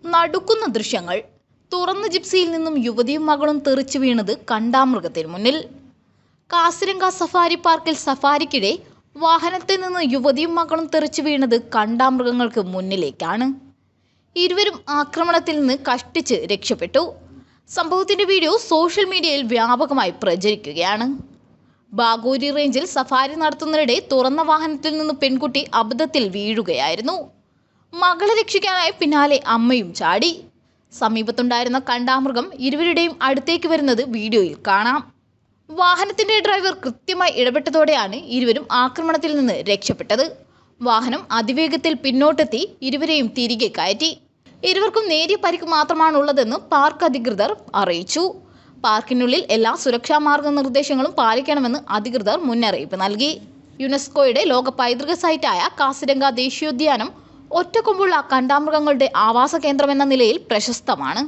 നടുക്കുന്ന ദൃശ്യങ്ങൾ. തുറന്ന ജിപ്സിയിൽ നിന്നും യുവതിയും മകളും തെറിച്ചു വീണത് കണ്ടാമൃഗത്തിന് മുന്നിൽ. കാസിരംഗ സഫാരി പാർക്കിൽ സഫാരിക്കിടെ വാഹനത്തിൽ നിന്ന് യുവതിയും മകളും തെറിച്ചു വീണത് കണ്ടാമൃഗങ്ങൾക്ക് മുന്നിലേക്കാണ്. ഇരുവരും ആക്രമണത്തിൽ നിന്ന് കഷ്ടിച്ച് രക്ഷപ്പെട്ടു. സംഭവത്തിന്റെ വീഡിയോ സോഷ്യൽ മീഡിയയിൽ വ്യാപകമായി പ്രചരിക്കുകയാണ്. ബാഗോരി റേഞ്ചിൽ സഫാരി നടത്തുന്നതിനിടെ തുറന്ന വാഹനത്തിൽ നിന്ന് പെൺകുട്ടി അബദ്ധത്തിൽ വീഴുകയായിരുന്നു. മകളെ രക്ഷിക്കാനായി പിന്നാലെ അമ്മയും ചാടി. സമീപത്തുണ്ടായിരുന്ന കണ്ടാമൃഗം ഇരുവരുടെയും അടുത്തേക്ക് വരുന്നത് വീഡിയോയിൽ കാണാം. വാഹനത്തിന്റെ ഡ്രൈവർ കൃത്യമായി ഇടപെട്ടതോടെയാണ് ഇരുവരും ആക്രമണത്തിൽ നിന്ന് രക്ഷപ്പെട്ടത്. വാഹനം അതിവേഗത്തിൽ പിന്നോട്ടെത്തി ഇരുവരെയും തിരികെ കയറ്റി. ഇരുവർക്കും നേരിയ പരിക്ക് മാത്രമാണുള്ളതെന്ന് പാർക്ക് അധികൃതർ അറിയിച്ചു. പാർക്കിനുള്ളിൽ എല്ലാ സുരക്ഷാ മാർഗനിർദ്ദേശങ്ങളും പാലിക്കണമെന്ന് അധികൃതർ മുന്നറിയിപ്പ് നൽകി. യുനെസ്കോയുടെ ലോക പൈതൃക സൈറ്റായ കാസിരംഗ ദേശീയോദ്യാനം ഒറ്റക്കൊമ്പുള്ള കണ്ടാമൃഗങ്ങളുടെ ആവാസ കേന്ദ്രമെന്ന നിലയിൽ പ്രശസ്തമാണ്.